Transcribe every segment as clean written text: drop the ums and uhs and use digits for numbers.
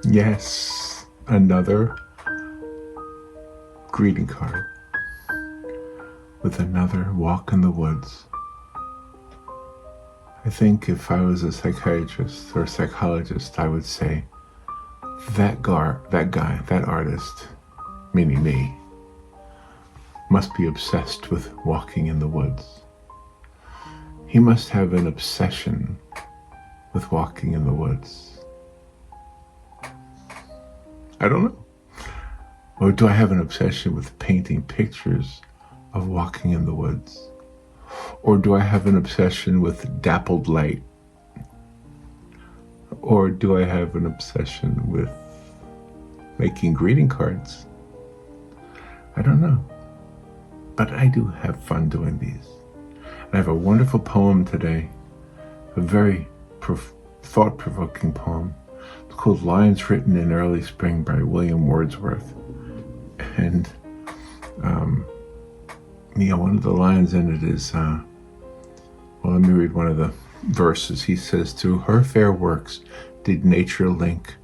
Yes, another greeting card with another walk in the woods. I think if I was a psychiatrist or a psychologist, I would say that guy, that artist, meaning me, must be obsessed with walking in the woods. He must have an obsession with walking in the woods. I don't know. Or do I have an obsession with painting pictures of walking in the woods? Or do I have an obsession with dappled light? Or do I have an obsession with making greeting cards? I don't know. But I do have fun doing these. And I have a wonderful poem today, a very thought-provoking poem. It's called Lines Written in Early Spring by William Wordsworth. And, one of the lines in it is, let me read one of the verses. He says, "Through her fair works did nature link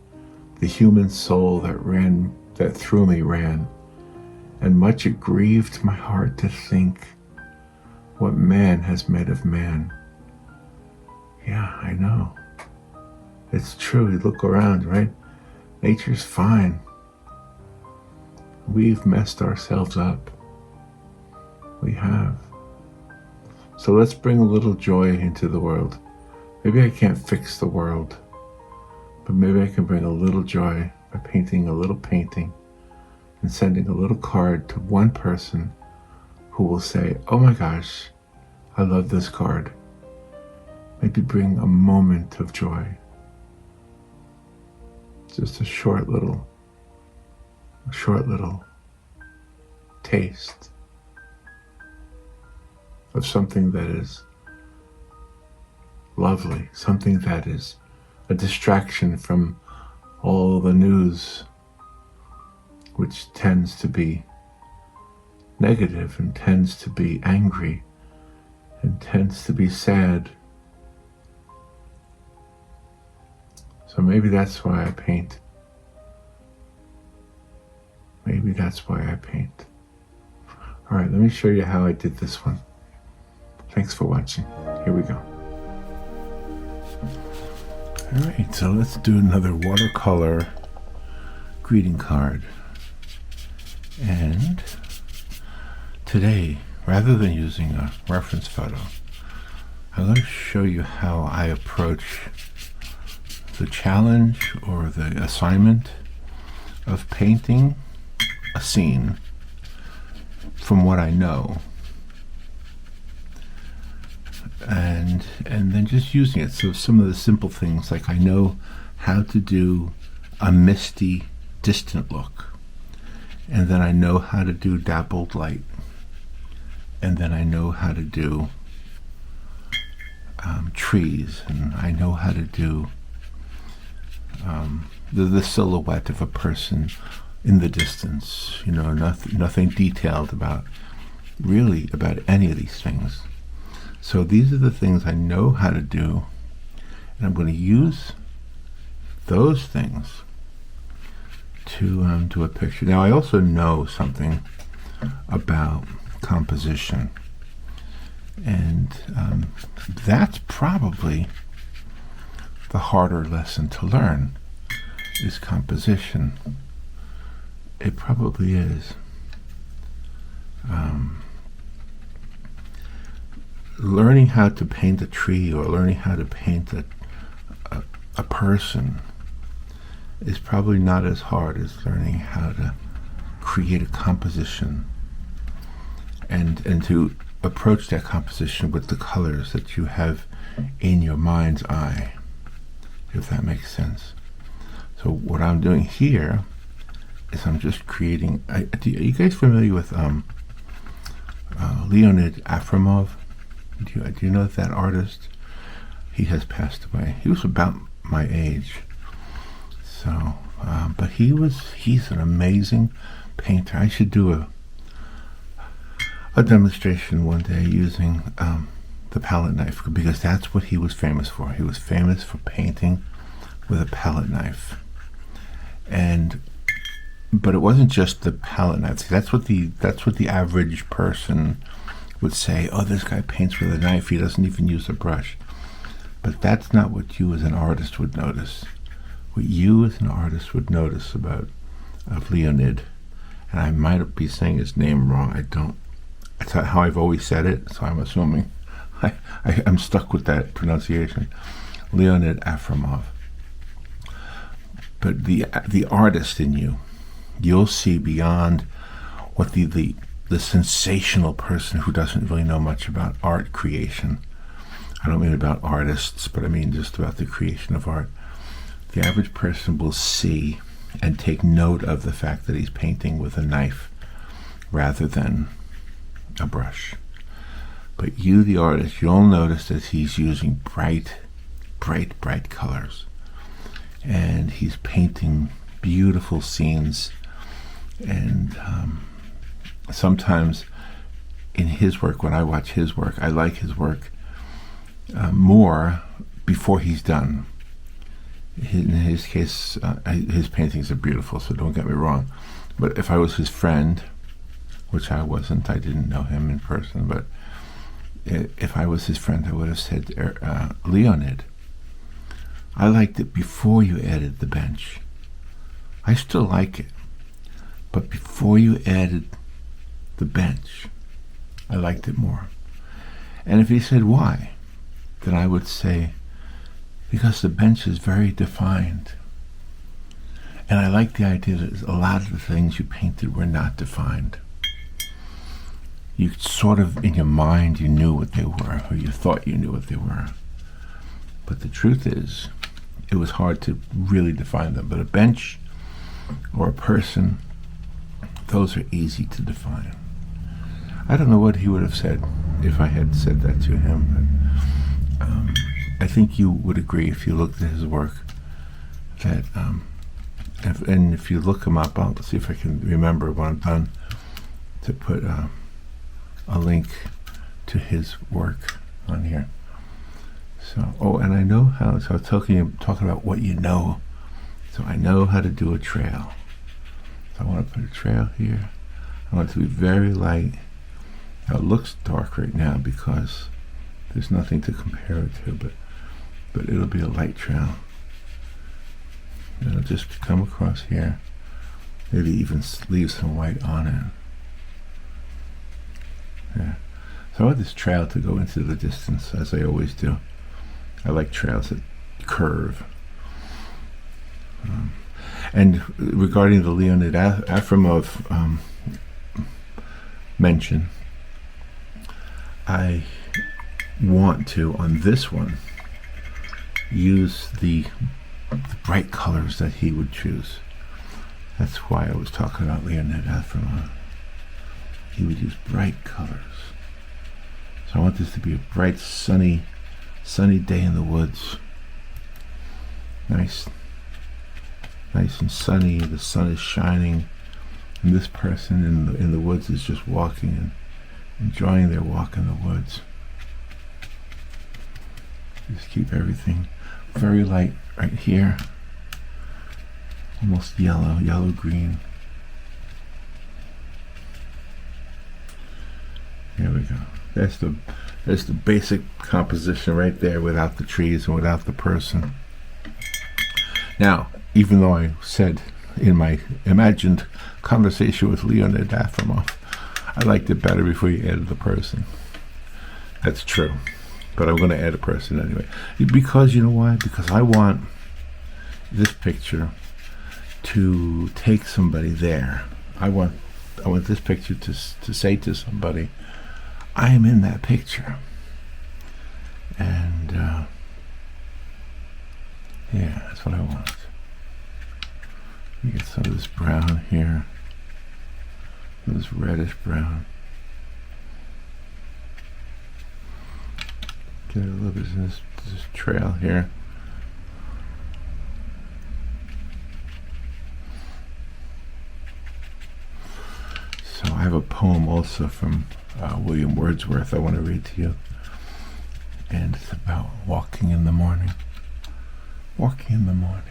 the human soul that through me ran, and much it grieved my heart to think what man has made of man." Yeah, I know. It's true. You look around, right? Nature's fine. We've messed ourselves up. We have. So let's bring a little joy into the world. Maybe I can't fix the world, but maybe I can bring a little joy by painting a little painting and sending a little card to one person who will say, "Oh my gosh, I love this card." Maybe bring a moment of joy. Just a short little taste of something that is lovely, something that is a distraction from all the news, which tends to be negative and tends to be angry and tends to be sad. So maybe that's why I paint. Maybe that's why I paint. All right, let me show you how I did this one. Thanks for watching. Here we go. All right, so let's do another watercolor greeting card. And today, rather than using a reference photo, I'm going to show you how I approach the challenge or the assignment of painting a scene from what I know, and then just using it. So some of the simple things, like I know how to do a misty, distant look, and then I know how to do dappled light, and then I know how to do trees, and I know how to do the silhouette of a person in the distance. Nothing detailed about any of these things. So these are the things I know how to do, and I'm going to use those things to do a picture. Now I also know something about composition, and that's probably the harder lesson to learn, is composition. It probably is. Learning how to paint a tree or learning how to paint a person is probably not as hard as learning how to create a composition and to approach that composition with the colors that you have in your mind's eye, if that makes sense. So what I'm doing here is I'm just creating. Are you guys familiar with Leonid Afremov? Do you know that artist? He has passed away. He was about my age. So, but he's an amazing painter. I should do a demonstration one day using the palette knife, because that's what he was famous for. He was famous for painting with a palette knife. But it wasn't just the palette knife. That's what the average person would say. Oh, this guy paints with a knife. He doesn't even use a brush. But that's not what you as an artist would notice. What you as an artist would notice of Leonid, and I might be saying his name wrong. I don't. That's how I've always said it, so I'm assuming I'm stuck with that pronunciation. Leonid Afremov. But the artist in you, you'll see beyond what the sensational person who doesn't really know much about art creation. I don't mean about artists, but I mean just about the creation of art. The average person will see and take note of the fact that he's painting with a knife rather than a brush. But you, the artist, you'll notice that he's using bright colors. And he's painting beautiful scenes. And sometimes in his work, when I watch his work, I like his work more before he's done. In his case, his paintings are beautiful, so don't get me wrong. But if I was his friend, which I wasn't, I didn't know him in person, but if I was his friend, I would have said, Leonid, I liked it before you added the bench. I still like it, but before you added the bench, I liked it more. And if he said, why? Then I would say, because the bench is very defined. And I like the idea that a lot of the things you painted were not defined. You sort of, in your mind, you knew what they were, or you thought you knew what they were. But the truth is, it was hard to really define them. But a bench or a person, those are easy to define. I don't know what he would have said if I had said that to him. But, I think you would agree if you looked at his work that, and if you look him up, I'll see if I can remember when I'm done to put a link to his work on here. So, and I know how. So I'm talking about what you know. So I know how to do a trail. So I want to put a trail here. I want it to be very light. Now it looks dark right now because there's nothing to compare it to, but it'll be a light trail. It'll just come across here. Maybe even leave some white on it. Yeah. So I want this trail to go into the distance, as I always do. I like trails that curve. And regarding the Leonid Afremov mention, I want to, on this one, use the bright colors that he would choose. That's why I was talking about Leonid Afremov. He would use bright colors. So I want this to be a bright, sunny day in the woods. Nice and sunny. The sun is shining, and this person in the woods is just walking and enjoying their walk in the woods. Just keep everything very light right here. Almost yellow-green. There we go. That's the basic composition right there, without the trees and without the person. Now, even though I said in my imagined conversation with Leonid Afremov, I liked it better before you added the person. That's true. But I'm going to add a person anyway. Because, you know why? Because I want this picture to take somebody there. I want this picture to say to somebody, I am in that picture. And, yeah, that's what I want. You get some of this brown here. This reddish brown. Get a little bit of this trail here. So I have a poem also from William Wordsworth I want to read to you. And it's about walking in the morning. Walking in the morning.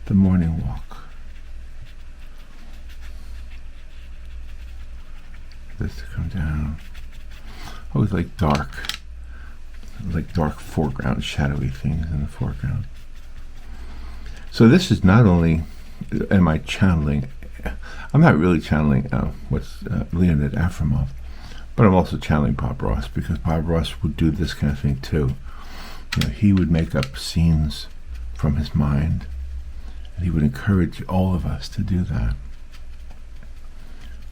the morning walk. This to come down. I always like dark foreground, shadowy things in the foreground. So this is not only am I channeling, I'm not really channeling Leonid Afremov, but I'm also channeling Bob Ross, because Bob Ross would do this kind of thing too. You know, he would make up scenes from his mind, and he would encourage all of us to do that,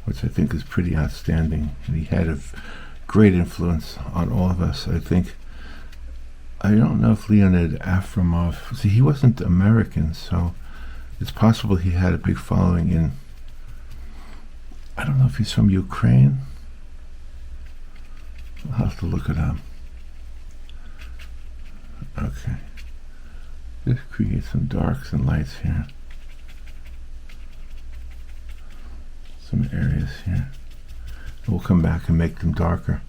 which I think is pretty outstanding. And he had a great influence on all of us. I don't know if Leonid Afremov, see, he wasn't American, so it's possible he had a big following in, I don't know if he's from Ukraine. I'll have to look it up. Okay. Just create some darks and lights here. Some areas here. And we'll come back and make them darker.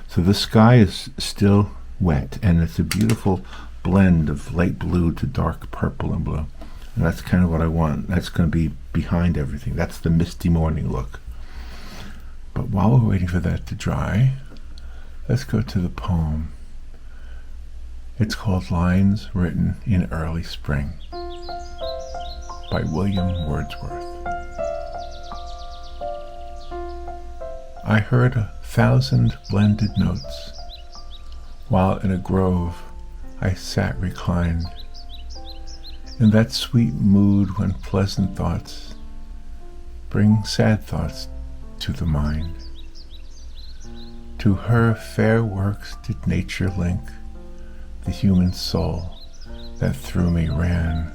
So the sky is still wet, and it's a beautiful blend of light blue to dark purple and blue. And that's kind of what I want. That's going to be behind everything. That's the misty morning look. But while we're waiting for that to dry, let's go to the poem. It's called Lines Written in Early Spring by William Wordsworth. I heard 1,000 blended notes while in a grove I sat reclined, in that sweet mood when pleasant thoughts bring sad thoughts to the mind. To her fair works did nature link the human soul that through me ran,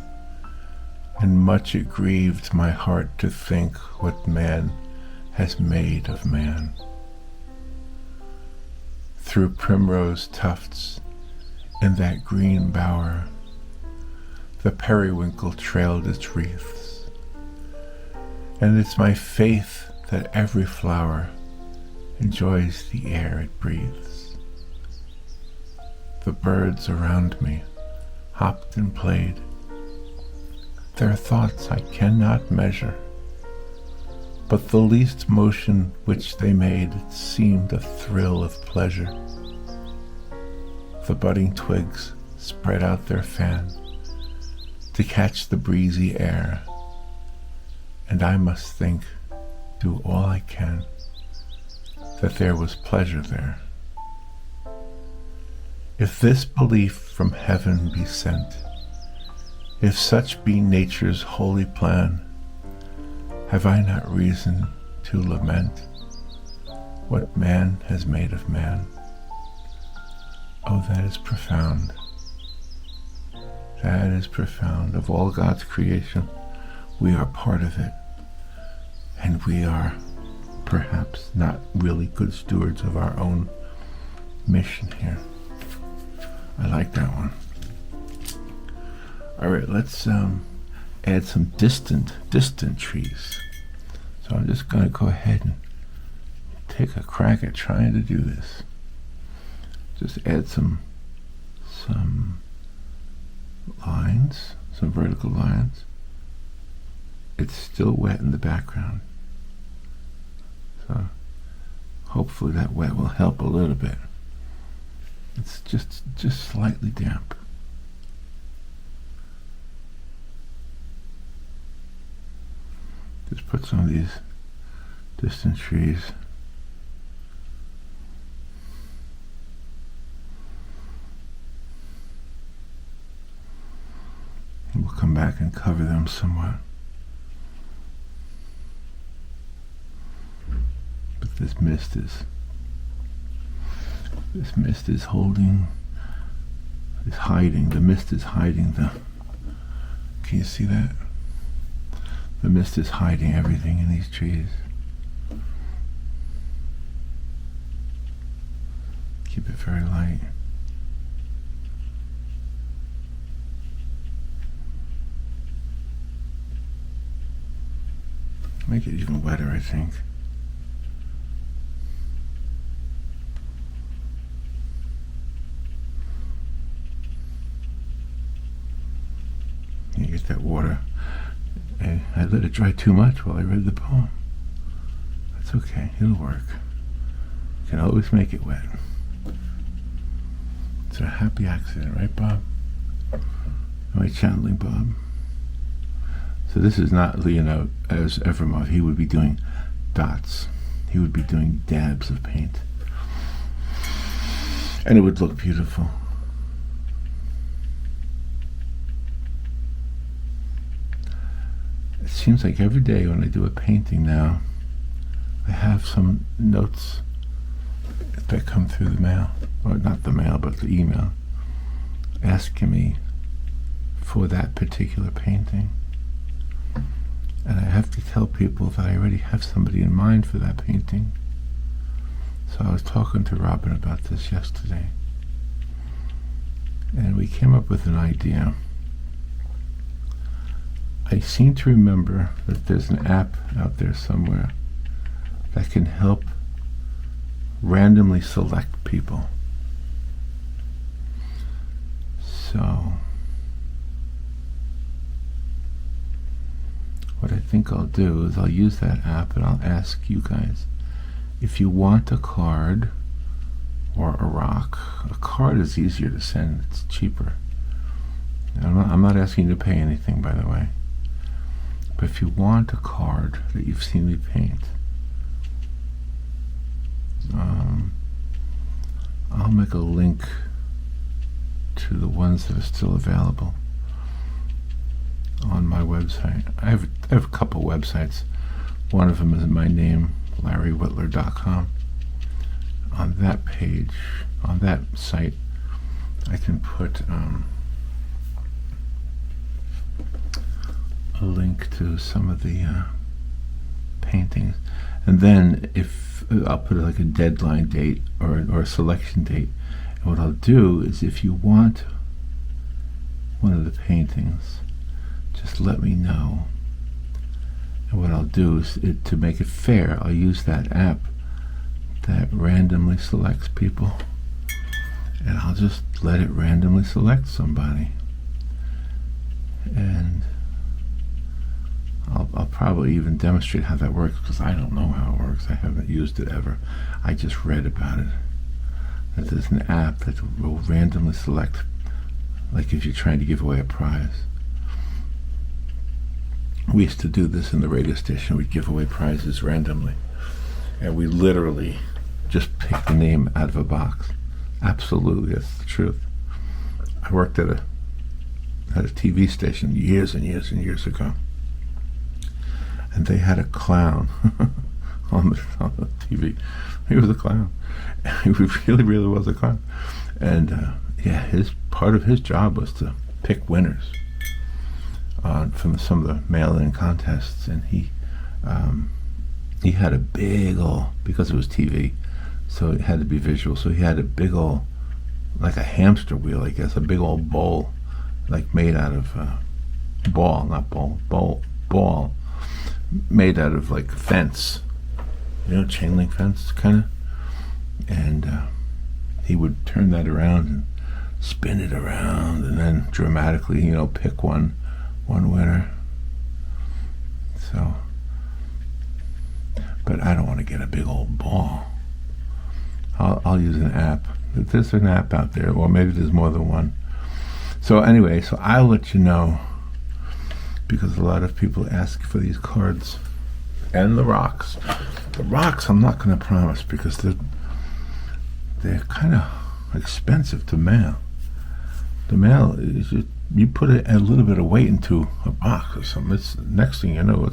and much it grieved my heart to think what man has made of man. Through primrose tufts in that green bower, the periwinkle trailed its wreaths, and it's my faith that every flower enjoys the air it breathes. The birds around me hopped and played, their thoughts I cannot measure, but the least motion which they made seemed a thrill of pleasure. The budding twigs spread out their fan to catch the breezy air, and I must think, do all I can, that there was pleasure there. If this belief from heaven be sent, if such be nature's holy plan, have I not reason to lament what man has made of man? Oh, that is profound. That is profound. Of all God's creation, we are part of it. And we are perhaps not really good stewards of our own mission here. I like that one. All right, let's add some distant trees. So I'm just going to go ahead and take a crack at trying to do this. Just add some lines, some vertical lines. It's still wet in the background, so hopefully that wet will help a little bit. It's just slightly damp. Just put some of these distant trees. And we'll come back and cover them somewhat. But this mist is hiding. The mist is hiding the, can you see that? The mist is hiding everything in these trees. Keep it very light. Make it even wetter, I think. You can make that water. And I let it dry too much while I read the poem. That's okay, it'll work. You can always make it wet. It's a happy accident, right, Bob? Am I channeling Bob? So this is not Leonard as Evermov. He would be doing dots. He would be doing dabs of paint. And it would look beautiful. It seems like every day when I do a painting now, I have some notes that come through the mail, or not the mail, but the email, asking me for that particular painting. And I have to tell people that I already have somebody in mind for that painting. So I was talking to Robin about this yesterday, and we came up with an idea. I seem to remember that there's an app out there somewhere that can help randomly select people. So what I think I'll do is I'll use that app and I'll ask you guys if you want a card or a rock. A card is easier to send, it's cheaper. I'm not asking you to pay anything, by the way. But if you want a card that you've seen me paint, I'll make a link to the ones that are still available on my website. I have a couple websites. One of them is my name, LarryWhitler.com. On that page, on that site, I can put a link to some of the paintings, and then if I'll put like a deadline date or a selection date. And what I'll do is, if you want one of the paintings, just let me know. And what I'll do is, to make it fair, I'll use that app that randomly selects people, and I'll just let it randomly select somebody. And I'll probably even demonstrate how that works, because I don't know how it works. I haven't used it ever. I just read about it, that there's an app that will randomly select, like if you're trying to give away a prize. We used to do this in the radio station. We'd give away prizes randomly, and we literally just pick the name out of a box. Absolutely, that's the truth. I worked at a TV station years and years and years ago, and they had a clown on the TV. He was a clown. He really, really was a clown. And yeah, part of his job was to pick winners from some of the mail-in contests. And he had a big old, because it was TV, so it had to be visual. So he had a big old, like a hamster wheel, I guess, a big old bowl, like made out of ball, made out of like fence, chain link fence kind of. And he would turn that around and spin it around, and then dramatically, pick one winner. So, but I don't want to get a big old ball. I'll use an app. There's an app out there, or maybe there's more than one. So anyway, I'll let you know, because a lot of people ask for these cards and the rocks. The rocks I'm not going to promise, because they're kind of expensive to mail. The mail is just, you put a little bit of weight into a box or something. It's, next thing you know,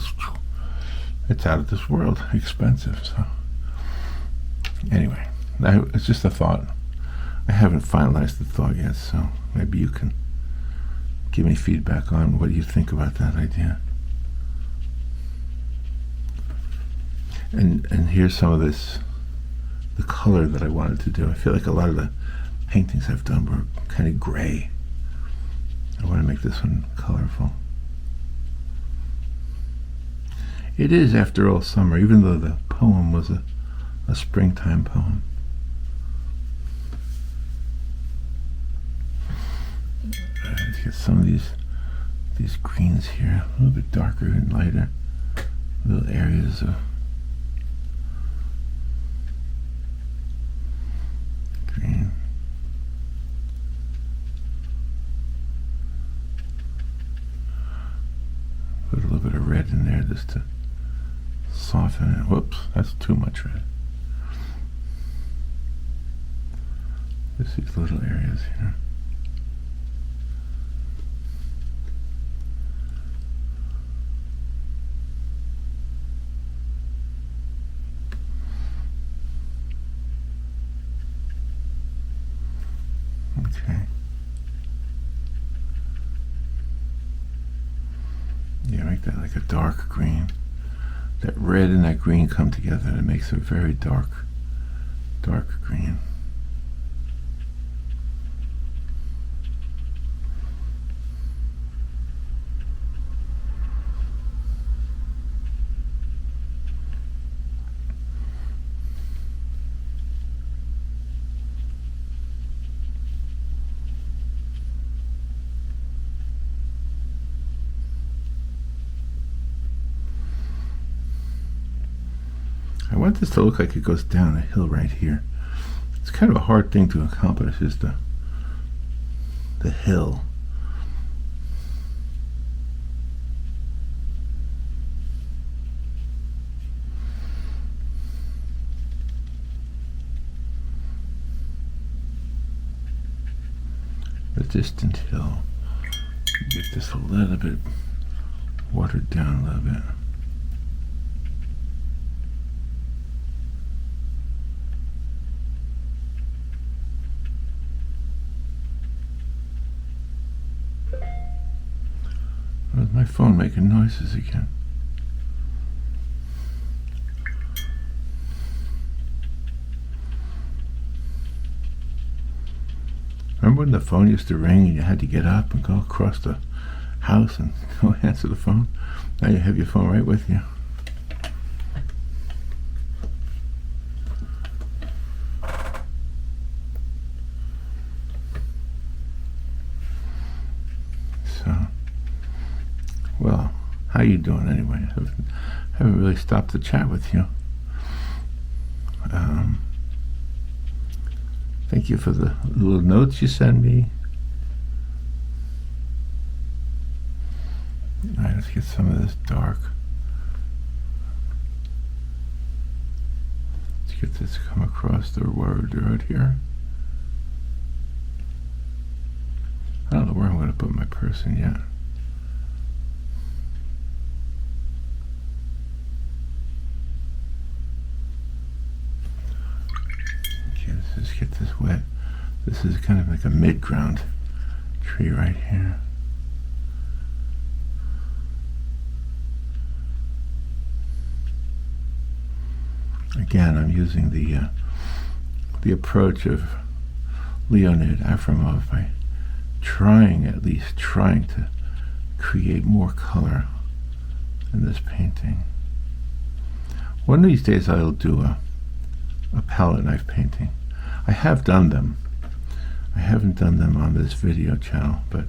it's out of this world expensive. So anyway, it's just a thought. I haven't finalized the thought yet, so maybe you can give me feedback on what you think about that idea. And here's some of the color that I wanted to do. I feel like a lot of the paintings I've done were kind of gray. I want to make this one colorful. It is, after all, summer, even though the poem was a springtime poem. Let's get some of these these greens here, a little bit darker and lighter, little areas of green. Put a little bit of red in there just to soften it. Whoops, that's too much red. Just these little areas here. Okay. Yeah, make that like a dark green. That red and that green come together and it makes a very dark green. I want this to look like it goes down a hill right here. It's kind of a hard thing to accomplish, is the hill. A distant hill. Get this a little bit watered down a little bit. Where's my phone making noises again? Remember when the phone used to ring and you had to get up and go across the house and go answer the phone? Now you have your phone right with you. So, well, how you doing anyway? I haven't really stopped to chat with you. Thank you for the little notes you send me. All right, let's get some of this dark. Let's get this come across the word right here. I don't know where I'm going to put my person yet. Let's get this wet. This is kind of like a mid-ground tree right here. Again, I'm using the approach of Leonid Afremov by at least trying to create more color in this painting. One of these days I'll do a palette knife painting. I have done them. I haven't done them on this video channel, but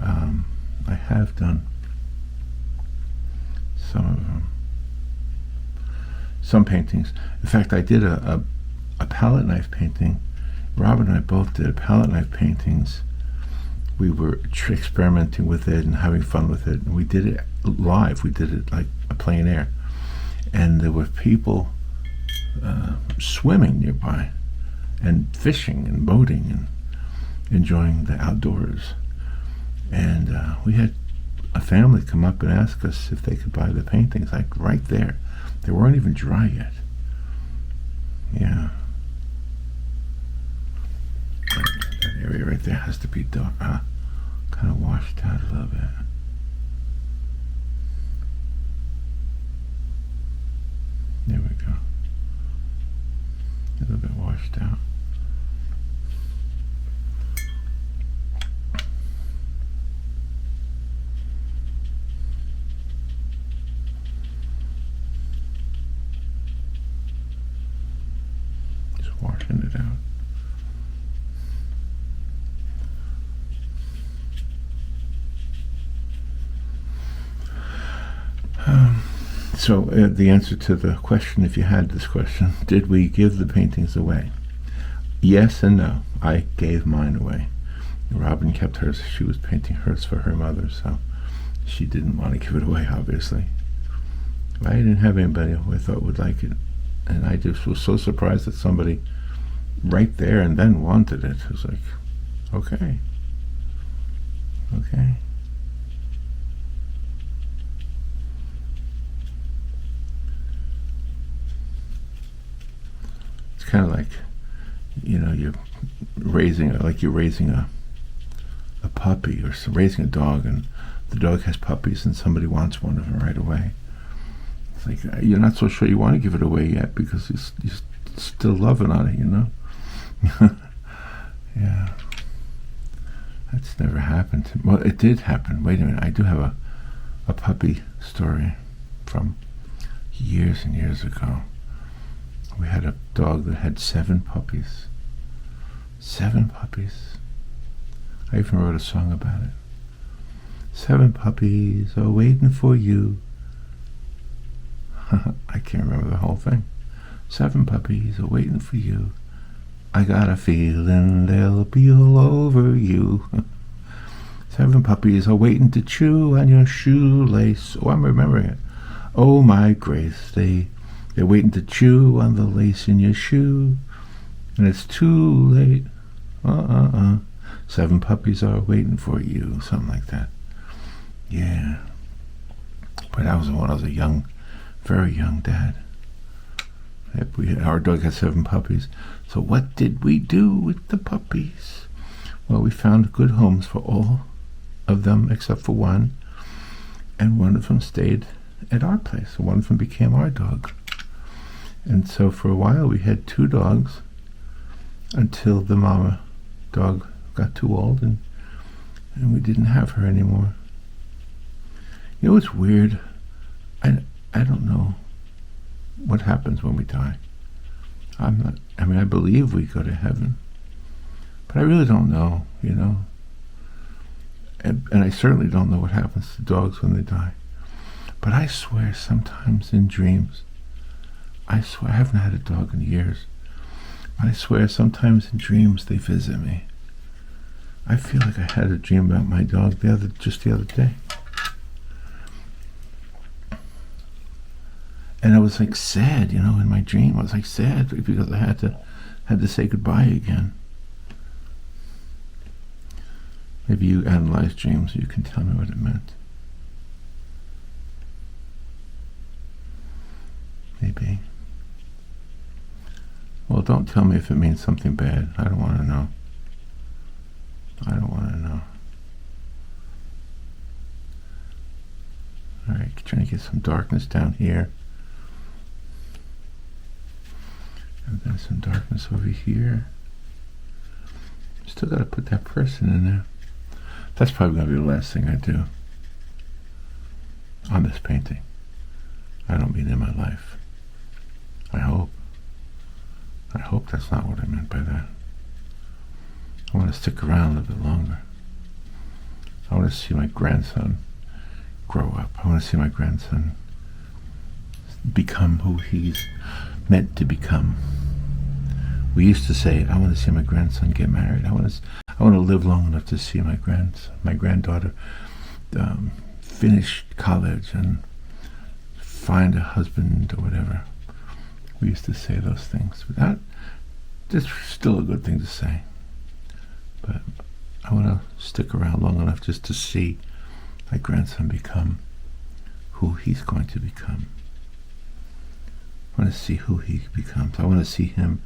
I have done some of them. Some paintings. In fact, I did a palette knife painting. Rob and I both did palette knife paintings. We were experimenting with it and having fun with it. And we did it live. We did it like a plein air. And there were people swimming nearby and fishing and boating and enjoying the outdoors. And we had a family come up and ask us if they could buy the paintings, like right there. They weren't even dry yet. Yeah. That area right there has to be dark, kind of washed out a little bit. There we go. A little bit washed out. Just washing it out. So the answer to the question, if you had this question, did we give the paintings away? Yes and no. I gave mine away. Robin kept hers. She was painting hers for her mother, so she didn't want to give it away, obviously. I didn't have anybody who I thought would like it, and I just was so surprised that somebody right there and then wanted it. It was like, okay. It's kind of like, you're raising a puppy, or raising a dog, and the dog has puppies and somebody wants one of them right away. It's like, you're not so sure you want to give it away yet because you're still loving on it, Yeah. That's never happened to me. Well, it did happen. Wait a minute. I do have a puppy story from years and years ago. We had a dog that had 7 puppies. 7 puppies. I even wrote a song about it. 7 puppies are waiting for you. I can't remember the whole thing. 7 puppies are waiting for you. I got a feeling they'll be all over you. 7 puppies are waiting to chew on your shoelace. Oh, I'm remembering it. Oh, my grace, they're waiting to chew on the lace in your shoe. And it's too late. 7 puppies are waiting for you. Something like that. Yeah. But I was when I was a young, very young dad. Our dog had 7 puppies. So what did we do with the puppies? Well, we found good homes for all of them except for one. And one of them stayed at our place. One of them became our dog. And so for a while we had 2 dogs until the mama dog got too old and we didn't have her anymore. You know what's weird? I don't know what happens when we die. I believe we go to heaven, but I really don't know, And I certainly don't know what happens to dogs when they die. But I swear sometimes in dreams, I haven't had a dog in years, but I swear sometimes in dreams they visit me. I feel like I had a dream about my dog just the other day. And I was like sad, in my dream. I was like sad because I had to say goodbye again. Maybe you analyze dreams, so you can tell me what it meant. Maybe. Well, don't tell me if it means something bad. I don't want to know. All right, trying to get some darkness down here. And then some darkness over here. Still got to put that person in there. That's probably going to be the last thing I do on this painting. I don't mean in my life. I hope that's not what I meant by that. I want to stick around a little bit longer. I want to see my grandson grow up. I want to see my grandson become who he's meant to become. We used to say, I want to see my grandson get married. I want to live long enough to see my granddaughter finish college and find a husband or whatever. We used to say those things. But that's still a good thing to say. But I want to stick around long enough just to see my grandson become who he's going to become. I want to see who he becomes. I want to see him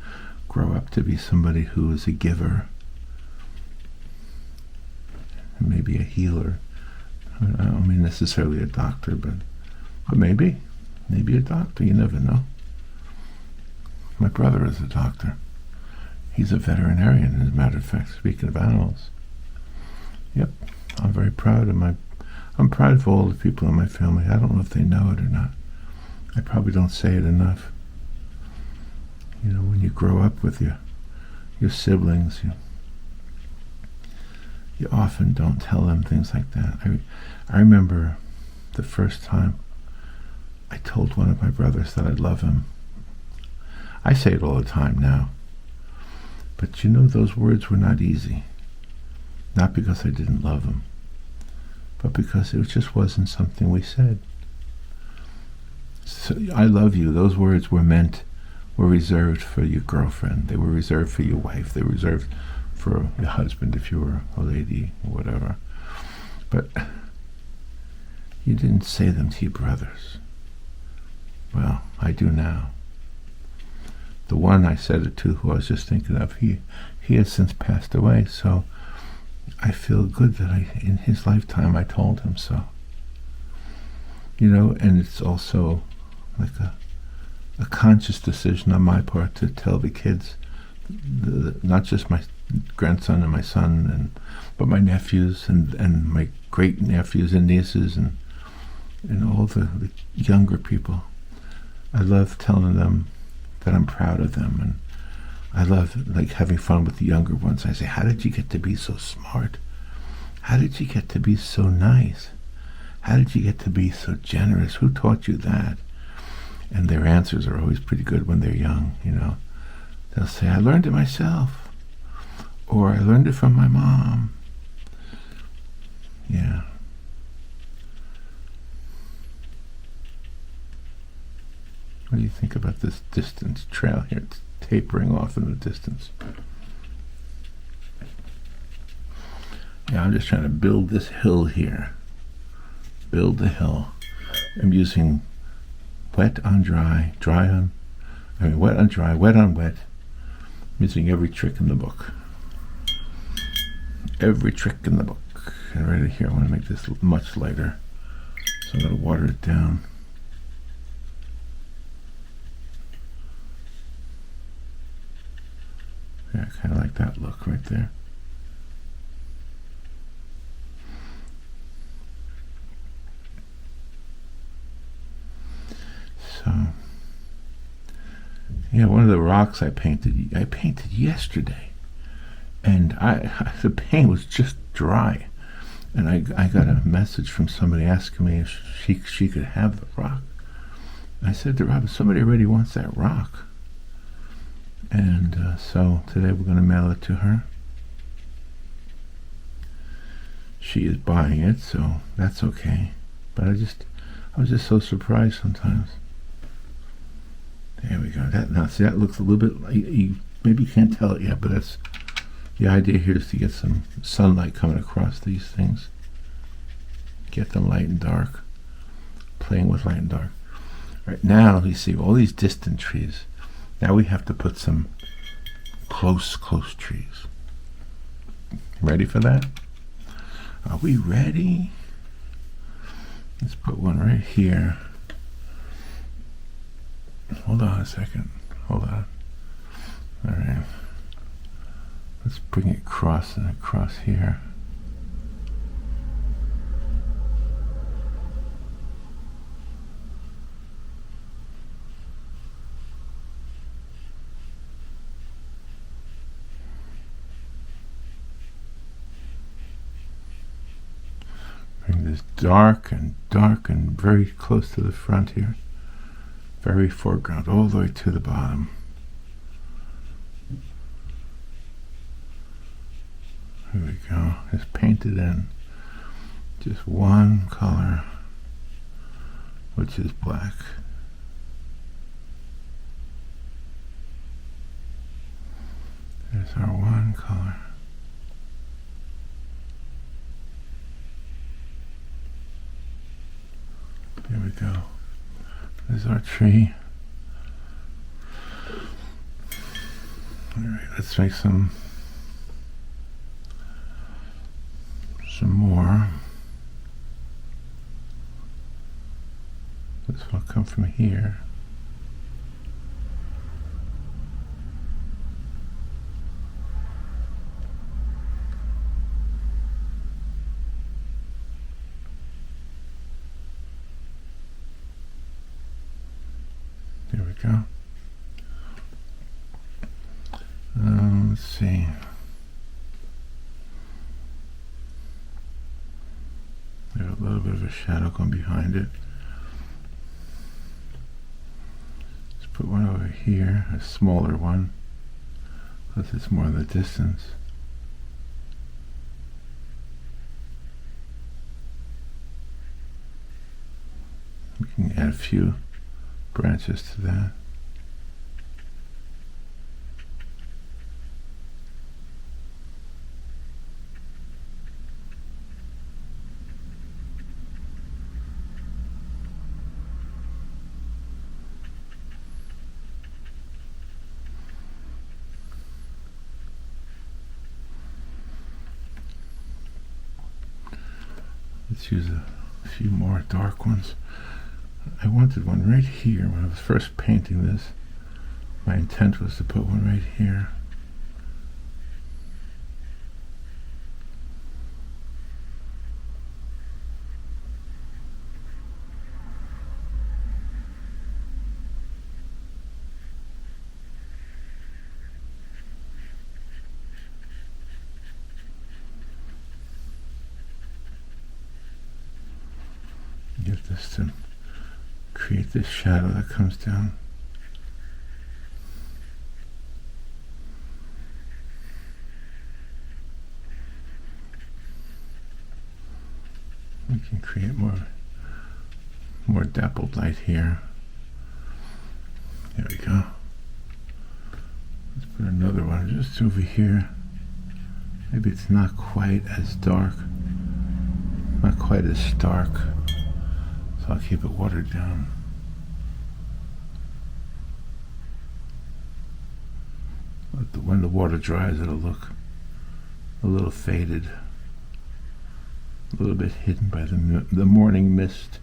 grow up to be somebody who is a giver, and maybe a healer. I don't mean necessarily a doctor, but maybe a doctor. You never know. My brother is a doctor. He's a veterinarian, as a matter of fact, speaking of animals. Yep, I'm very proud of I'm proud of all the people in my family. I don't know if they know it or not. I probably don't say it enough. When you grow up with your siblings, you often don't tell them things like that. I remember the first time I told one of my brothers that I love him. I say it all the time now. But you know, those words were not easy. Not because I didn't love him, but because it just wasn't something we said. So, I love you, those words were reserved for your girlfriend. They were reserved for your wife. They were reserved for your husband if you were a lady or whatever. But you didn't say them to your brothers. Well, I do now. The one I said it to, who I was just thinking of, he has since passed away, so I feel good that in his lifetime I told him so. You know, and it's also like a conscious decision on my part to tell the kids, not just my grandson and my son, but my nephews and my great nephews and nieces and all the younger people. I love telling them that I'm proud of them, and I love like having fun with the younger ones. I say, how did you get to be so smart? How did you get to be so nice? How did you get to be so generous? Who taught you that? And their answers are always pretty good when they're young, you know. They'll say, I learned it myself, or I learned it from my mom. Yeah. What do you think about this distance trail here? It's tapering off in the distance. Yeah, I'm just trying to build this hill here. Build the hill. I'm using wet on dry, wet on dry, wet on wet. I'm using every trick in the book. Every trick in the book. And right here, I want to make this much lighter. So I'm going to water it down. Yeah, I kind of like that look right there. So, yeah, one of the rocks I painted yesterday, and the paint was just dry, and I got a message from somebody asking me if she could have the rock. I said to Robin, somebody already wants that rock. And so today we're going to mail it to her. She is buying it, so that's okay. But I was just so surprised sometimes. There we go. Now see, that looks a little bit. You maybe can't tell it yet, but that's the idea here is to get some sunlight coming across these things. Get them light and dark. Playing with light and dark. Right now, you see all these distant trees. Now we have to put some close trees. Ready for that? Are we ready? Let's put one right here. Hold on a second. Hold on. All right. Let's bring it across and across here. Bring this dark and very close to the front here. Very foreground, all the way to the bottom. Here we go. Just paint it in. Just one color, which is black. There's our one color. There we go. There's our tree. All right, let's make some more. This will come from here. There we go. Let's see. There's a little bit of a shadow going behind it. put one over here, a smaller one, because it's more in the distance. We can add a few branches to that. Let's use a few more dark ones. I wanted one right here when I was first painting this. My intent was to put one right here. Get this to create this shadow that comes down. We can create more dappled light here. There we go. Let's put another one just over here. Maybe it's not quite as dark, not quite as stark. So I'll keep it watered down. When the water dries, it'll look a little faded, a little bit hidden by the morning mist.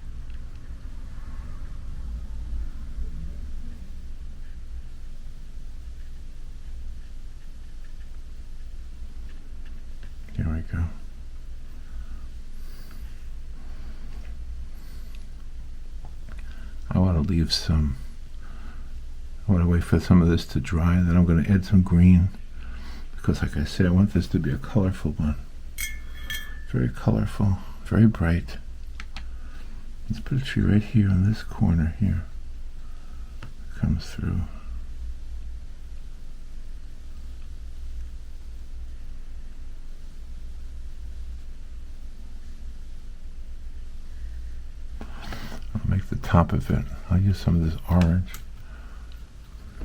Here we go. I want to leave some, I want to wait for some of this to dry, then I'm going to add some green, because like I said, I want this to be a colorful one. Very colorful, very bright. Let's put a tree right here in this corner here. Comes through. Make the top of it. I'll use some of this orange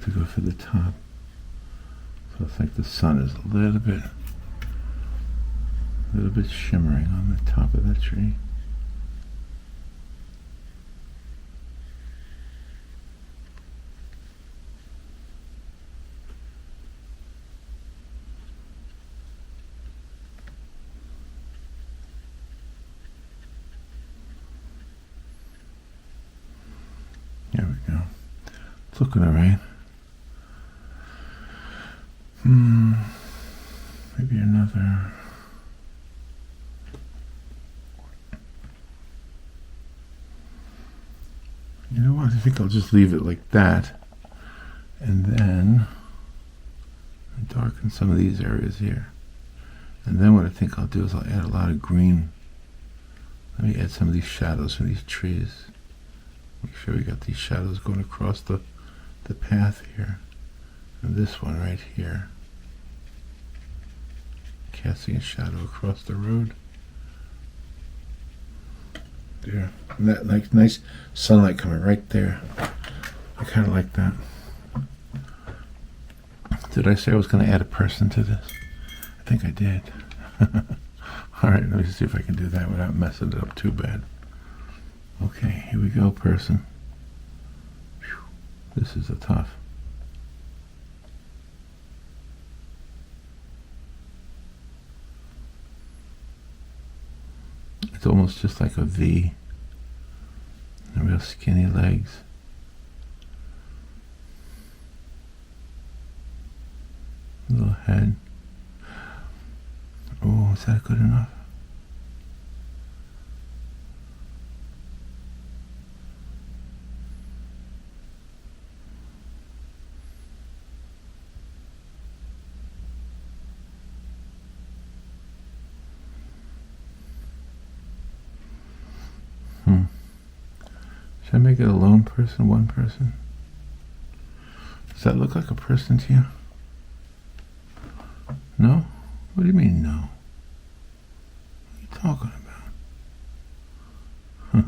to go for the top. So I think the sun is a little bit shimmering on the top of that tree. There we go. It's looking all right. Maybe another. You know what? I think I'll just leave it like that, and then darken some of these areas here. And then what I think I'll do is I'll add a lot of green. Let me add some of these shadows from these trees. Make sure we got these shadows going across the path here. And this one right here. Casting a shadow across the road. There. And that nice sunlight coming right there. I kind of like that. Did I say I was going to add a person to this? I think I did. Alright, let me see if I can do that without messing it up too bad. Okay, here we go, person. Whew. This is a tough. It's almost just like a V. And real skinny legs. Little head. Oh, is that good enough? Should I make it a lone person, one person? Does that look like a person to you? No? What do you mean, no? What are you talking about?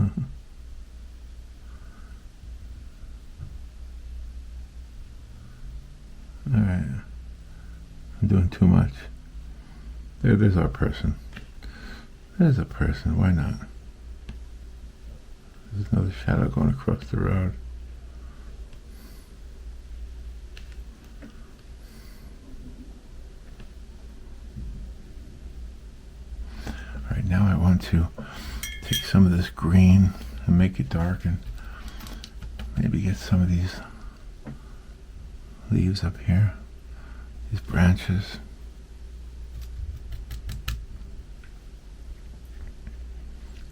Alright. I'm doing too much. There's our person. There's a person. Why not? There's another shadow going across the road. Alright, now I want to take some of this green and make it dark and maybe get some of these leaves up here, these branches.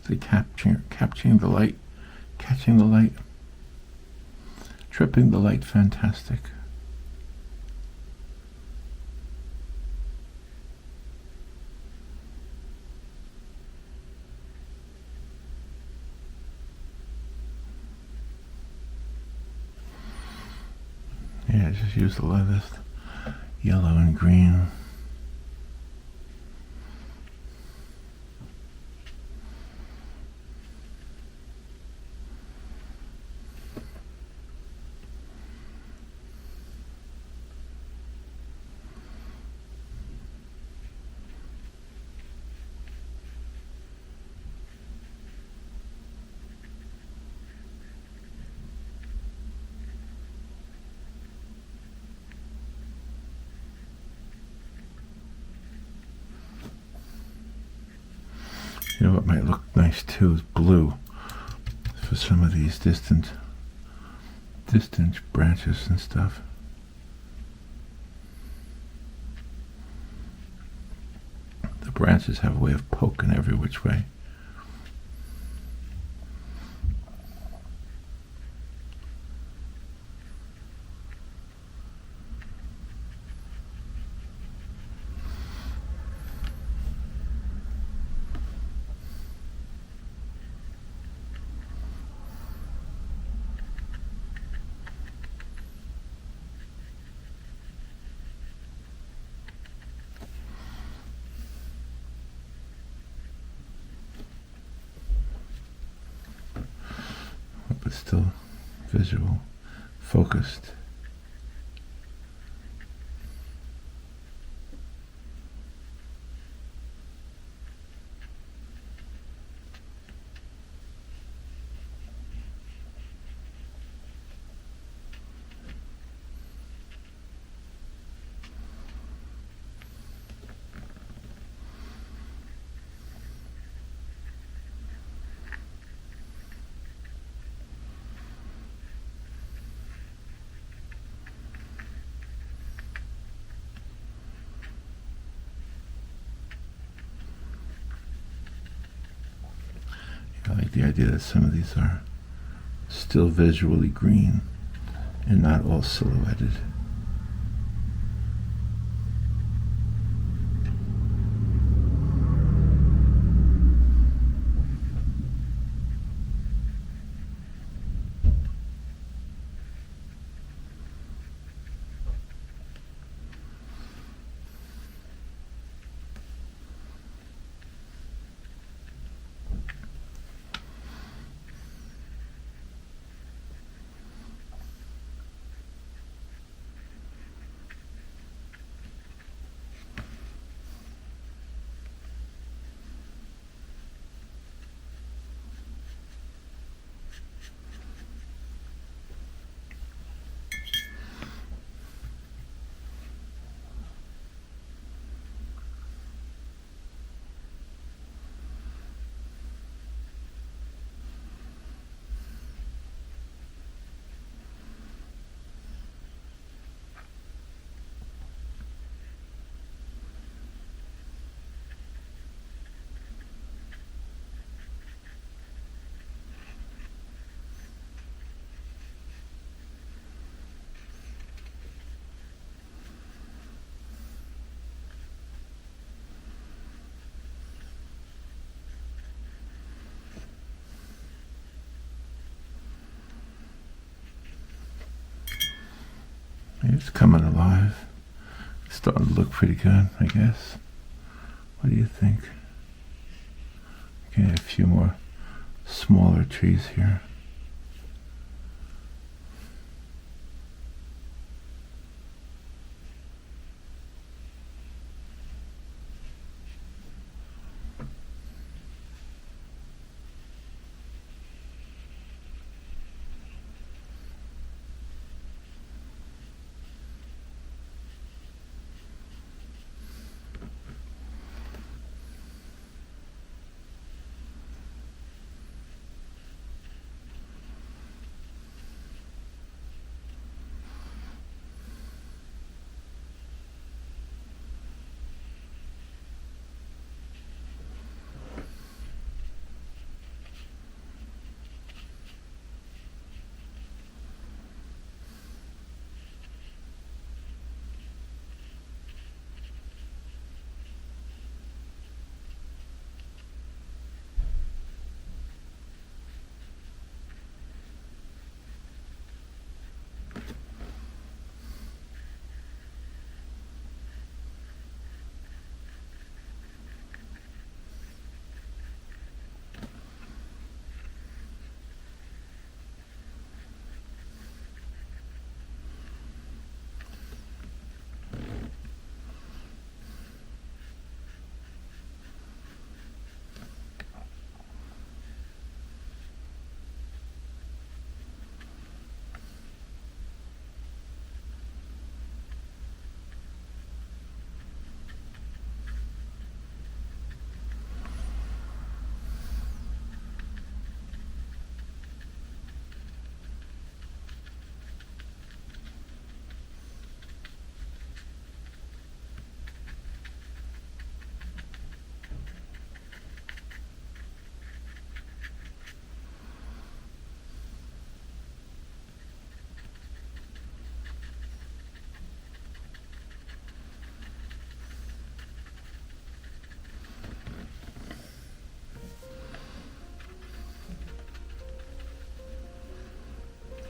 They capturing the light, catching the light, tripping the light, fantastic. Yeah, just use a lot of this yellow and green. You know what might look nice too is blue for some of these distant branches and stuff. The branches have a way of poking every which way. But still visual, focused. I like the idea that some of these are still visually green and not all silhouetted. It's coming alive. It's starting to look pretty good, I guess. What do you think? Okay, a few more smaller trees here.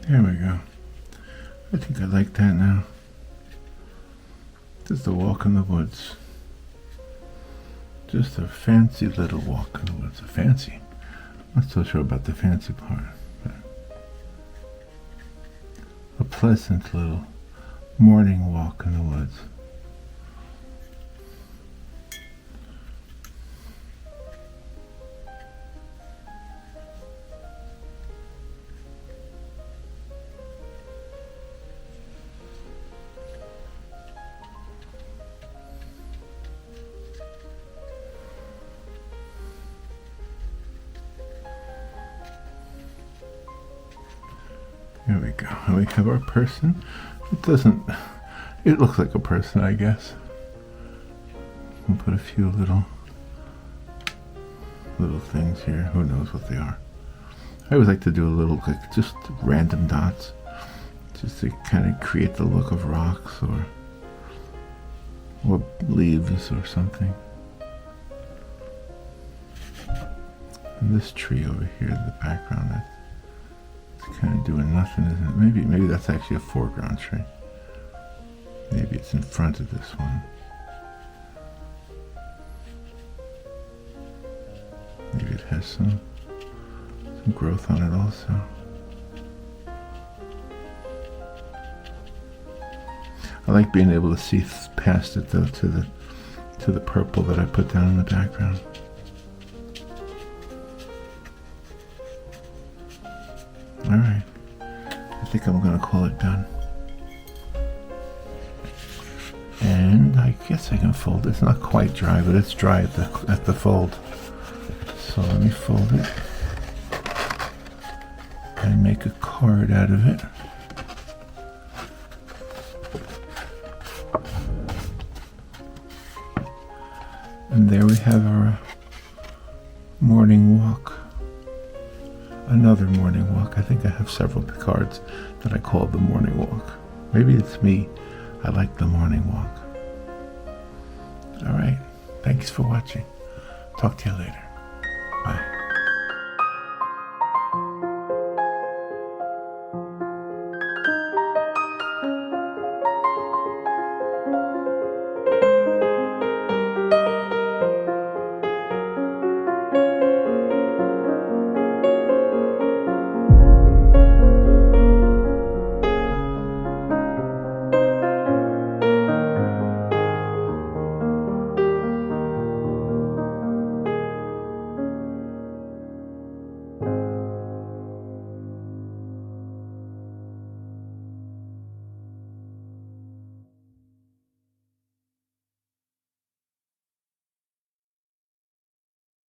There we go. I think I like that now. Just a walk in the woods. Just a fancy little walk in the woods. Fancy. I'm not so sure about the fancy part. But a pleasant little morning walk in the woods. There we go. And we have our person. It looks like a person, I guess. We'll put a few little things here. Who knows what they are. I always like to do a little, like, just random dots. Just to kind of create the look of rocks or leaves or something. And this tree over here in the background, it's kind of doing nothing, isn't it? Maybe that's actually a foreground tree. Maybe it's in front of this one. Maybe it has some growth on it also. I like being able to see past it though to the purple that I put down in the background. Alright, I think I'm going to call it done. And I guess I can fold it. It's not quite dry, but it's dry at the fold. So let me fold it and make a card out of it. And there we have our morning walk. Another morning walk. I think I have several cards that I call the morning walk. Maybe it's me. I like the morning walk. All right. Thanks for watching. Talk to you later. Bye.